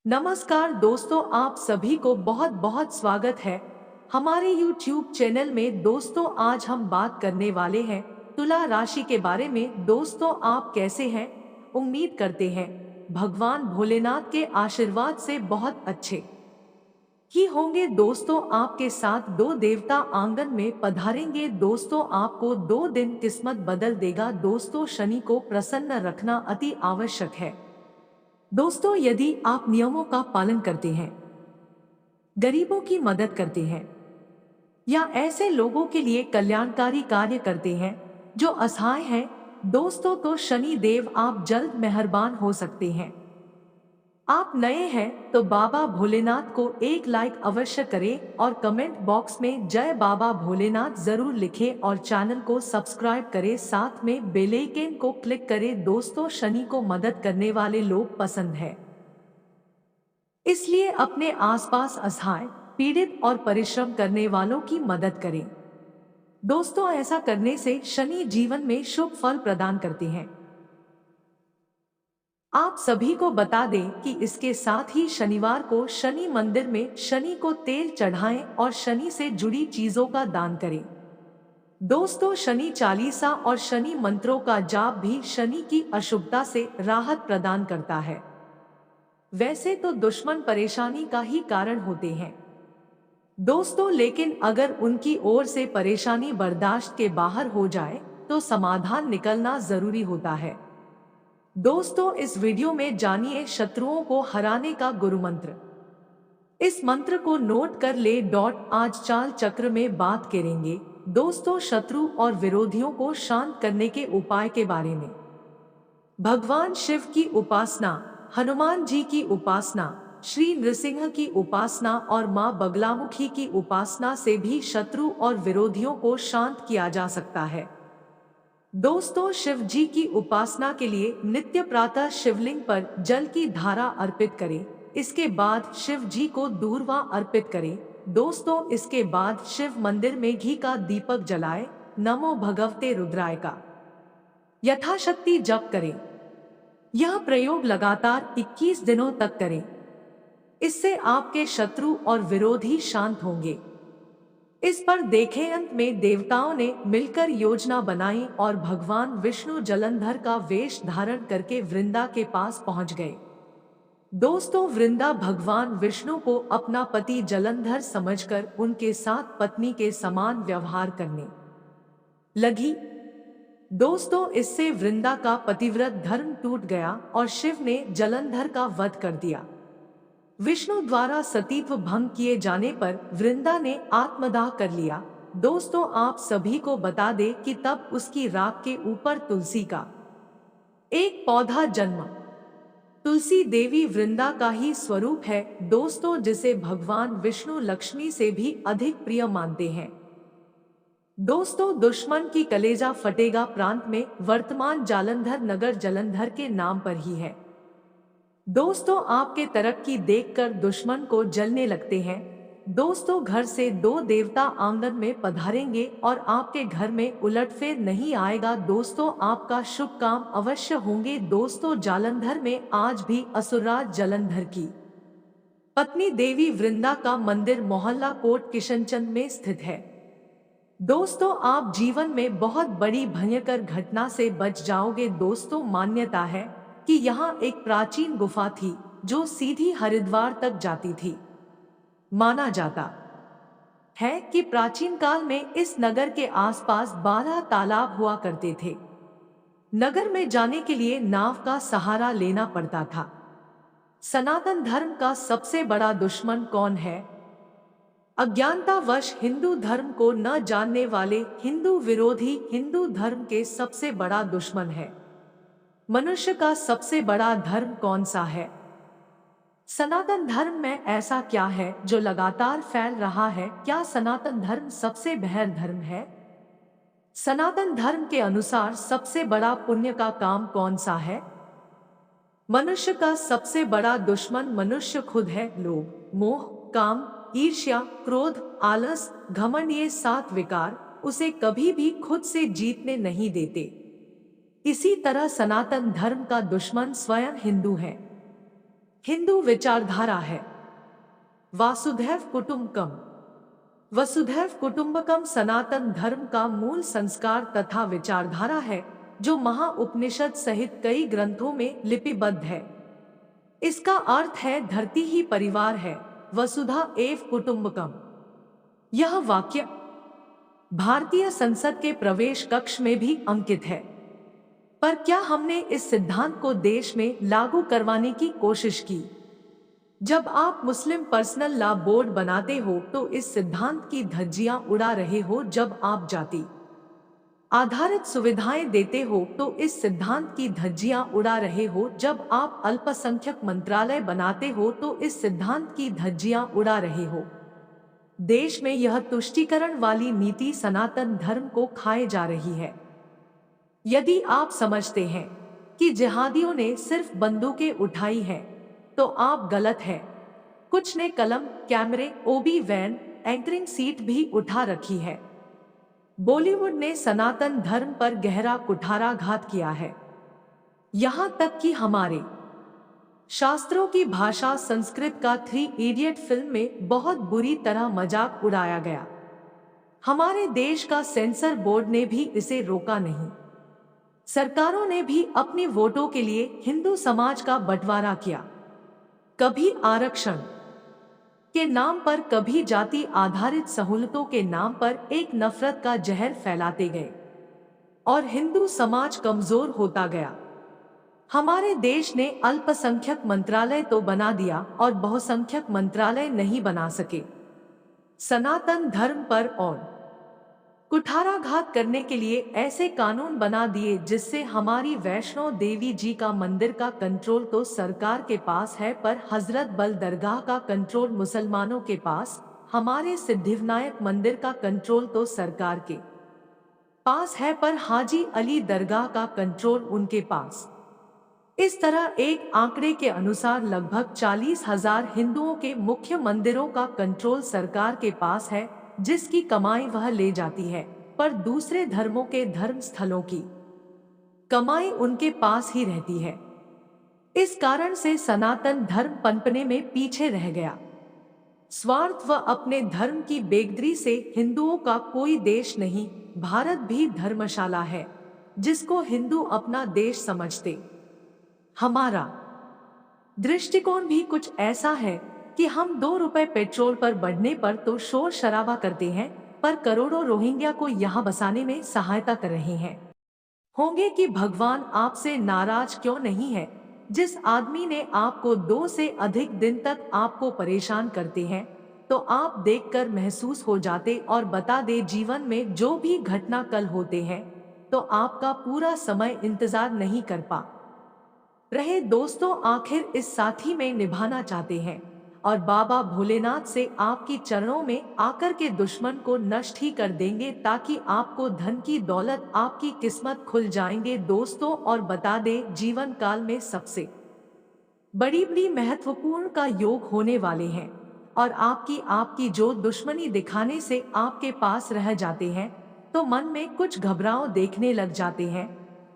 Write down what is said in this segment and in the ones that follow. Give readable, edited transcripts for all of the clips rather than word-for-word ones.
नमस्कार दोस्तों, आप सभी को बहुत बहुत स्वागत है हमारे YouTube चैनल में। दोस्तों, आज हम बात करने वाले हैं तुला राशि के बारे में। दोस्तों, आप कैसे हैं? उम्मीद करते हैं भगवान भोलेनाथ के आशीर्वाद से बहुत अच्छे ही होंगे। दोस्तों, आपके साथ दो देवता आंगन में पधारेंगे। दोस्तों, आपको 2 दिन किस्मत बदल देगा। दोस्तों, शनि को प्रसन्न रखना अति आवश्यक है। दोस्तों, यदि आप नियमों का पालन करते हैं, गरीबों की मदद करते हैं या ऐसे लोगों के लिए कल्याणकारी कार्य करते हैं जो असहाय हैं, दोस्तों, तो शनि देव आप जल्द मेहरबान हो सकते हैं। आप नए हैं तो बाबा भोलेनाथ को एक लाइक अवश्य करें और कमेंट बॉक्स में जय बाबा भोलेनाथ जरूर लिखें और चैनल को सब्सक्राइब करें, साथ में बेल आइकन को क्लिक करें। दोस्तों, शनि को मदद करने वाले लोग पसंद है, इसलिए अपने आसपास असहाय, पीड़ित और परिश्रम करने वालों की मदद करें। दोस्तों, ऐसा करने से शनि जीवन में शुभ फल प्रदान करते हैं। आप सभी को बता दें कि इसके साथ ही शनिवार को शनि मंदिर में शनि को तेल चढ़ाएं और शनि से जुड़ी चीजों का दान करें। दोस्तों, शनि चालीसा और शनि मंत्रों का जाप भी शनि की अशुभता से राहत प्रदान करता है। वैसे तो दुश्मन परेशानी का ही कारण होते हैं दोस्तों, लेकिन अगर उनकी ओर से परेशानी बर्दाश्त के बाहर हो जाए तो समाधान निकलना जरूरी होता है। दोस्तों, इस वीडियो में जानिए शत्रुओं को हराने का गुरु मंत्र। इस मंत्र को नोट कर ले। आज चाल चक्र में बात करेंगे दोस्तों शत्रु और विरोधियों को शांत करने के उपाय के बारे में। भगवान शिव की उपासना, हनुमान जी की उपासना, श्री नृसिंह की उपासना और मां बगलामुखी की उपासना से भी शत्रु और विरोधियों को शांत किया जा सकता है। दोस्तों, शिव जी की उपासना के लिए नित्य प्रातः शिवलिंग पर जल की धारा अर्पित करें। इसके बाद शिव जी को दूर्वा अर्पित करें। दोस्तों, इसके बाद शिव मंदिर में घी का दीपक जलाएं। नमो भगवते रुद्राय का यथाशक्ति जप करें। यह प्रयोग लगातार 21 दिनों तक करें। इससे आपके शत्रु और विरोधी शांत होंगे। इस पर देखें, अंत में देवताओं ने मिलकर योजना बनाई और भगवान विष्णु जलंधर का वेश धारण करके वृंदा के पास पहुंच गए। दोस्तों, वृंदा भगवान विष्णु को अपना पति जलंधर समझकर उनके साथ पत्नी के समान व्यवहार करने लगी। दोस्तों, इससे वृंदा का पतिव्रत धर्म टूट गया और शिव ने जलंधर का वध कर दिया। विष्णु द्वारा सतीत्व भंग किए जाने पर वृंदा ने आत्मदाह कर लिया। दोस्तों, आप सभी को बता दें कि तब उसकी राख के ऊपर तुलसी का एक पौधा जन्मा। तुलसी देवी वृंदा का ही स्वरूप है दोस्तों, जिसे भगवान विष्णु लक्ष्मी से भी अधिक प्रिय मानते हैं। दोस्तों, दुश्मन की कलेजा फटेगा प्रांत में वर्तमान जालंधर नगर जलंधर के नाम पर ही है। दोस्तों, आपके तरक्की देखकर दुश्मन को जलने लगते हैं। दोस्तों, घर से 2 देवता आंगन में पधारेंगे और आपके घर में उलटफेर नहीं आएगा। दोस्तों, आपका शुभ काम अवश्य होंगे। दोस्तों, जालंधर में आज भी असुरराज जलंधर की पत्नी देवी वृंदा का मंदिर मोहल्ला कोट किशनचंद में स्थित है। दोस्तों, आप जीवन में बहुत बड़ी भयंकर घटना से बच जाओगे। दोस्तों, मान्यता है कि यहाँ एक प्राचीन गुफा थी जो सीधी हरिद्वार तक जाती थी। माना जाता है कि प्राचीन काल में इस नगर के आसपास 12 तालाब हुआ करते थे। नगर में जाने के लिए नाव का सहारा लेना पड़ता था। सनातन धर्म का सबसे बड़ा दुश्मन कौन है? अज्ञानतावश हिंदू धर्म को न जानने वाले हिंदू विरोधी हिंदू धर्म के सबसे बड़ा दुश्मन है। मनुष्य का सबसे बड़ा धर्म कौन सा है? सनातन धर्म में ऐसा क्या है जो लगातार फैल रहा है? क्या सनातन धर्म सबसे बृहद धर्म है? सनातन धर्म के अनुसार सबसे बड़ा पुण्य का काम कौन सा है? मनुष्य का सबसे बड़ा दुश्मन मनुष्य खुद है। लोभ, मोह, काम, ईर्ष्या, क्रोध, आलस, घमंड, ये 7 विकार उसे कभी भी खुद से जीतने नहीं देते। इसी तरह सनातन धर्म का दुश्मन स्वयं हिंदू है। हिंदू विचारधारा है वासुधैव कुटुंबकम। वसुधैव कुटुंबकम सनातन धर्म का मूल संस्कार तथा विचारधारा है जो महाउपनिषद सहित कई ग्रंथों में लिपिबद्ध है। इसका अर्थ है धरती ही परिवार है, वसुधा एव कुटुंबकम। यह वाक्य भारतीय संसद के प्रवेश कक्ष में भी अंकित है। पर क्या हमने इस सिद्धांत को देश में लागू करवाने की कोशिश की? जब आप मुस्लिम पर्सनल लॉ बोर्ड बनाते हो तो इस सिद्धांत की धज्जियां उड़ा रहे हो। जब आप जाति आधारित सुविधाएं देते हो तो इस सिद्धांत की धज्जियां उड़ा रहे हो। जब आप अल्पसंख्यक मंत्रालय बनाते हो तो इस सिद्धांत की धज्जियां उड़ा रहे हो। देश में यह तुष्टीकरण वाली नीति सनातन धर्म को खाए जा रही है। यदि आप समझते हैं कि जिहादियों ने सिर्फ बंदूकें उठाई हैं, तो आप गलत हैं। कुछ ने कलम, कैमरे, ओबी वैन, एंकरिंग सीट भी उठा रखी है। बॉलीवुड ने सनातन धर्म पर गहरा कुठाराघात किया है। यहां तक कि हमारे शास्त्रों की भाषा संस्कृत का 3 इडियट फिल्म में बहुत बुरी तरह मजाक उड़ाया गया। हमारे देश का सेंसर बोर्ड ने भी इसे रोका नहीं। सरकारों ने भी अपने वोटों के लिए हिंदू समाज का बंटवारा किया। कभी आरक्षण के नाम पर, कभी जाति आधारित सहूलतों के नाम पर एक नफरत का जहर फैलाते गए और हिंदू समाज कमजोर होता गया। हमारे देश ने अल्पसंख्यक मंत्रालय तो बना दिया और बहुसंख्यक मंत्रालय नहीं बना सके। सनातन धर्म पर और कुठाराघात करने के लिए ऐसे कानून बना दिए जिससे हमारी वैष्णो देवी जी का मंदिर का कंट्रोल तो सरकार के पास है, पर हजरत बल दरगाह का कंट्रोल मुसलमानों के पास, हमारे सिद्धिविनायक मंदिर का कंट्रोल तो सरकार के पास है, पर हाजी अली दरगाह का कंट्रोल उनके पास। इस तरह एक आंकड़े के अनुसार लगभग 40,000 हिंदुओं के मुख्य मंदिरों का कंट्रोल सरकार के पास है, जिसकी कमाई वह ले जाती है, पर दूसरे धर्मों के धर्म स्थलों की कमाई उनके पास ही रहती है। इस कारण से सनातन धर्म पनपने में पीछे रह गया। स्वार्थ व अपने धर्म की बेकदरी से हिंदुओं का कोई देश नहीं। भारत भी धर्मशाला है जिसको हिंदू अपना देश समझते। हमारा दृष्टिकोण भी कुछ ऐसा है कि हम 2 रुपए पेट्रोल पर बढ़ने पर तो शोर शराबा करते हैं, पर करोड़ों रोहिंग्या को यहाँ बसाने में सहायता कर रहे हैं। होंगे कि भगवान आपसे नाराज क्यों नहीं है। जिस आदमी ने आपको 2 से अधिक दिन तक आपको परेशान करते हैं, तो आप देखकर महसूस हो जाते और बता दे जीवन में जो भी घटना कल होते हैं, तो आपका पूरा समय इंतजार नहीं कर पा रहे। दोस्तों, आखिर इस साथी में निभाना चाहते हैं और बाबा भोलेनाथ से आपकी चरणों में आकर के दुश्मन को नष्ट ही कर देंगे, ताकि आपको धन की दौलत, आपकी किस्मत खुल जाएंगे। दोस्तों, और बता दे जीवन काल में सबसे बड़ी बड़ी महत्वपूर्ण का योग होने वाले हैं, और आपकी जो दुश्मनी दिखाने से आपके पास रह जाते हैं, तो मन में कुछ घबराव देखने लग जाते हैं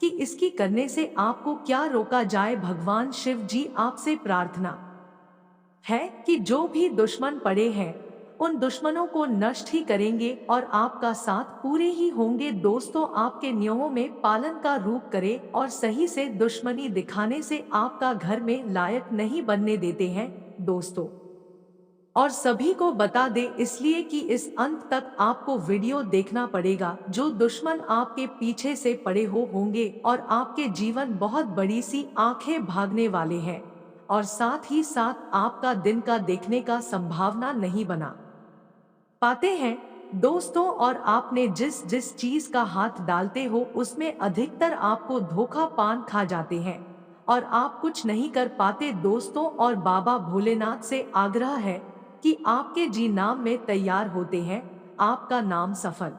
कि इसकी करने से आपको क्या रोका जाए। भगवान शिव जी आपसे प्रार्थना है कि जो भी दुश्मन पड़े हैं उन दुश्मनों को नष्ट ही करेंगे और आपका साथ पूरे ही होंगे। दोस्तों, आपके नियमों में पालन का रूप करें और सही से दुश्मनी दिखाने से आपका घर में लायक नहीं बनने देते हैं। दोस्तों, और सभी को बता दे इसलिए कि इस अंत तक आपको वीडियो देखना पड़ेगा। जो दुश्मन आपके पीछे से पड़े होंगे और आपके जीवन बहुत बड़ी सी आंखें भागने वाले हैं, और साथ ही साथ आपका दिन का देखने का संभावना नहीं बना पाते हैं। दोस्तों, और आपने जिस जिस चीज का हाथ डालते हो उसमें अधिकतर आपको धोखा पान खा जाते हैं और आप कुछ नहीं कर पाते। दोस्तों, और बाबा भोलेनाथ से आग्रह है कि आपके जी नाम में तैयार होते हैं, आपका नाम सफल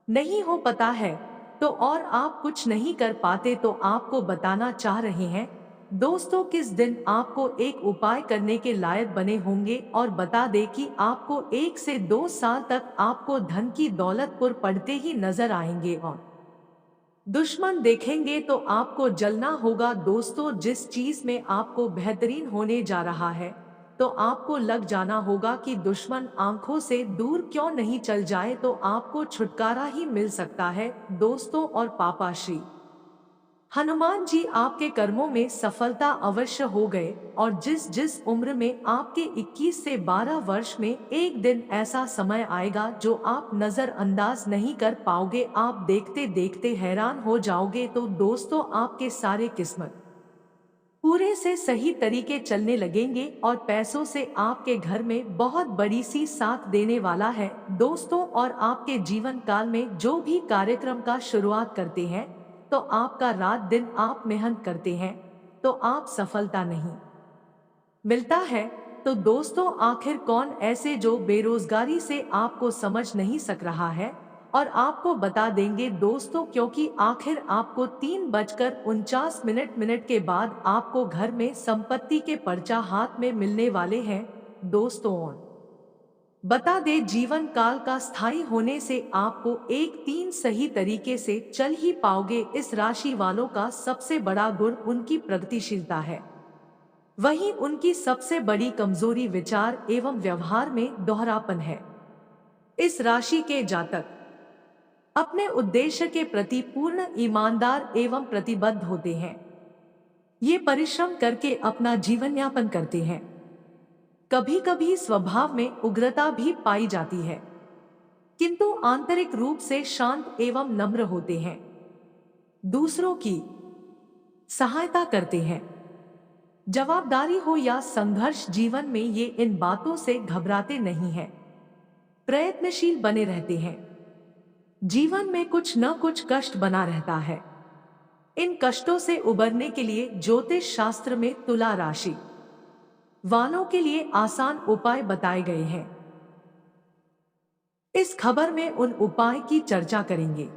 नहीं हो पाता है तो और आप कुछ नहीं कर पाते, तो आपको बताना चाह रहे हैं दोस्तों किस दिन आपको एक उपाय करने के लायक बने होंगे, और बता दे कि आपको 1 से 2 साल तक आपको धन की दौलत पुर पड़ते ही नजर आएंगे और दुश्मन देखेंगे तो आपको जलना होगा। दोस्तों, जिस चीज में आपको बेहतरीन होने जा रहा है, तो आपको लग जाना होगा कि दुश्मन आंखों से दूर क्यों नहीं चल जाए, तो आपको छुटकारा ही मिल सकता है। दोस्तों और पापा श्री हनुमान जी आपके कर्मों में सफलता अवश्य हो गए, और जिस जिस उम्र में आपके 21 से 12 वर्ष में एक दिन ऐसा समय आएगा जो आप नजरअंदाज नहीं कर पाओगे, आप देखते देखते हैरान हो जाओगे। तो दोस्तों, आपके सारे किस्मत पूरे से सही तरीके चलने लगेंगे और पैसों से आपके घर में बहुत बड़ी सी साथ देने वाला है। दोस्तों, और आपके जीवन काल में जो भी कार्यक्रम का शुरुआत करते हैं, तो आपका रात दिन आप मेहनत करते हैं, तो आप सफलता नहीं मिलता है। तो दोस्तों, आखिर कौन ऐसे जो बेरोजगारी से आपको समझ नहीं सक रहा है, और आपको बता देंगे दोस्तों, क्योंकि आखिर आपको 3:49 के बाद आपको घर में संपत्ति के पर्चा हाथ में मिलने वाले हैं। दोस्तों, और बता दे, जीवन काल का स्थायी होने से आपको एक 3 सही तरीके से चल ही पाओगे। इस राशि वालों का सबसे बड़ा गुण उनकी प्रगतिशीलता है, वहीं उनकी सबसे बड़ी कमजोरी विचार एवं व्यवहार में दोहरापन है। इस राशि के जातक अपने उद्देश्य के प्रति पूर्ण ईमानदार एवं प्रतिबद्ध होते हैं। ये परिश्रम करके अपना जीवन यापन करते हैं। कभी कभी स्वभाव में उग्रता भी पाई जाती है, किंतु आंतरिक रूप से शांत एवं नम्र होते हैं। दूसरों की सहायता करते हैं। जवाबदारी हो या संघर्ष, जीवन में ये इन बातों से घबराते नहीं हैं। प्रयत्नशील बने रहते हैं। जीवन में कुछ न कुछ कष्ट बना रहता है। इन कष्टों से उबरने के लिए ज्योतिष शास्त्र में तुला राशि वालों के लिए आसान उपाय बताए गए हैं। इस खबर में उन उपाय की चर्चा करेंगे।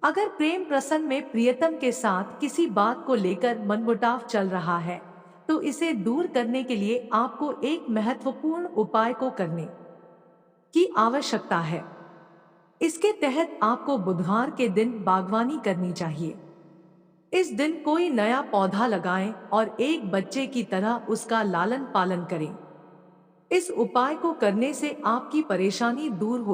अगर प्रेम प्रसंग में प्रियतम के साथ किसी बात को लेकर मनमुटाव चल रहा है, तो इसे दूर करने के लिए आपको एक महत्वपूर्ण उपाय को करने की आवश्यकता है। इसके तहत आपको बुधवार के दिन बागवानी करनी चाहिए। इस दिन कोई नया पौधा लगाएं और एक बच्चे की तरह उसका लालन पालन करें। इस उपाय को करने से आपकी परेशानी दूर हो